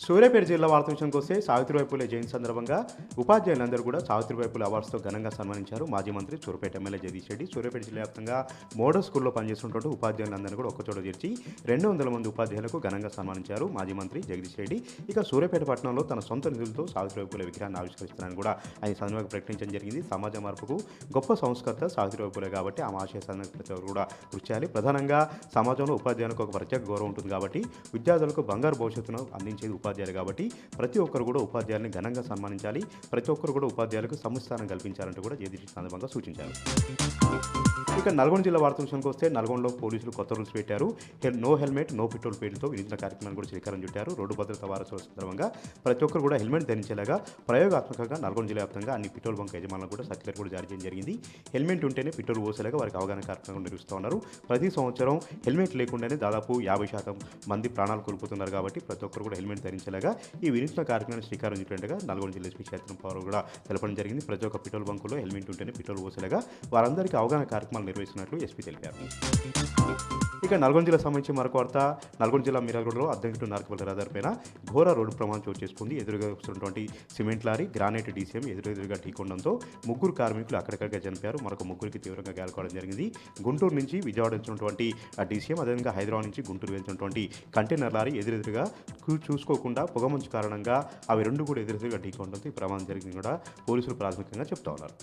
సూర్యాపేట జిల్లా వార్త విషయానికి వస్తే సావిత్రిబాయి పూలే జయంతి సందర్భంగా ఉపాధ్యాయులందరూ కూడా సావిత్రిబాయి పూలే అవార్డ్స్తో ఘనంగా సన్మానించారు. మాజీ మంత్రి సూర్యాపేట ఎమ్మెల్యే జగదీష్ రెడ్డి సూర్యాపేట జిల్లా వ్యాప్తంగా మోడల్ స్కూల్లో పనిచేస్తున్నటువంటి ఉపాధ్యాయులందరినీ కూడా ఒక్కచోట చేర్చి 200 మంది ఉపాధ్యాయులకు ఘనంగా సన్మానించారు మాజీ మంత్రి జగదీష్ రెడ్డి. ఇక సూర్యాపేట పట్టణంలో తన సొంత నిధులతో సావిత్రిబాయి పూలే విగ్రహాన్ని ఆవిష్కరిస్తానని కూడా ఆయన సందర్భంగా ప్రకటించడం జరిగింది. సమాజ మార్పుకు గొప్ప సంస్కర్త సావిత్రిబాయి పూలే కాబట్టి ఆ ఆశయ సాధనకు ప్రతి ఒక్కరు కూడా కృషి చేయాలి. ప్రధానంగా సమాజంలో ఉపాధ్యాయులకు ఒక ప్రత్యేక గౌరవం ఉంటుంది కాబట్టి విద్యార్థులకు బంగారు భవిష్యత్తును అందించేది ఉపాధ్యాయులు కాబట్టి ప్రతి ఒక్కరు కూడా ఉపాధ్యాయుల్ని ఘనంగా సన్మానించాలి. ప్రతి ఒక్కరు కూడా ఉపాధ్యాయులకు సముస్థానం కల్పించాలంటూ కూడా జగదీష్ సందర్భంగా సూచించారు. ఇక నల్గొండ జిల్లా వార్త విషయానికి వస్తే నల్గొండలో పోలీసులు కొత్త రూల్స్ పెట్టారు. నో హెల్మెట్ నో పెట్రోల్ పేరుతో వినూత్న కార్యక్రమాన్ని కూడా శ్రీకారం చుట్టారు. రోడ్డు భద్రతా వారోత్సవం సందర్భంగా ప్రతి ఒక్కరు కూడా హెల్మెట్ ధరించేలాగా ప్రయోగాత్మకంగా నల్గొండ జిల్లా వ్యాప్తంగా అన్ని పెట్రోల్ బంక్ యజమానులకు కూడా సర్క్యులర్ కూడా జారీ చేయడం జరిగింది. హెల్మెట్ ఉంటేనే పెట్రోల్ పోసేలాగా వారికి అవగాహన కార్యక్రమం నిర్వహిస్తూ ఉన్నారు. ప్రతి సంవత్సరం హెల్మెట్ లేకుండానే దాదాపు 50% మంది ప్రాణాలు కోల్పోతున్నారు కాబట్టి ప్రతి ఒక్కరు కూడా హెల్మెట్ ధరించేలాగా ఈ వినూత్న కార్యక్రమాన్ని శ్రీకారం చుట్టినట్టుగా నల్గొండ జిల్లా ఎస్పీ క్షేత్రం పవర్ కూడా తెలపడం జరిగింది. ప్రతి ఒక్క పెట్రోల్ బంకులో హెల్మెట్ ఉంటేనే పెట్రోల్ పోసేలాగా వారందరికీ అవగాహన కార్యక్రమాలు నిర్వహిస్తున్నట్లు ఎస్పీ తెలిపారు. ఇక నల్గొండ జిల్లా సంబంధించి మరొక వార్త. నల్గొండ జిల్లా మిర్యాలగూడలో అద్దెంకిటు నార్కపల్లి రహదారిపైన ఘోర రోడ్డు ప్రమాదం చోటు చేసుకుంది. ఎదురుగా వస్తున్నటువంటి సిమెంట్ లారీ గ్రానైట్ డీసీఎం ఎదురెదురుగా ఢీకొనడంతో ముగ్గురు కార్మికులు అక్కడికక్కడిగా చనిపోయారు. మరొక ముగ్గురికి తీవ్రంగా గాయాలుకోవడం జరిగింది. గుంటూరు నుంచి విజయవాడ వెళ్తున్నటువంటి డీసీఎం అదేవిధంగా హైదరాబాద్ నుంచి గుంటూరు వెళ్తున్నటువంటి కంటైనర్ లారీ ఎదురెదురుగా చూసుకోకుండా పొగమంచు కారణంగా అవి రెండు కూడా ఎదురెదురుగా ఢీకొనడంతో ఈ ప్రమాదం జరిగింది కూడా పోలీసులు ప్రాథమికంగా చెప్తా ఉన్నారు.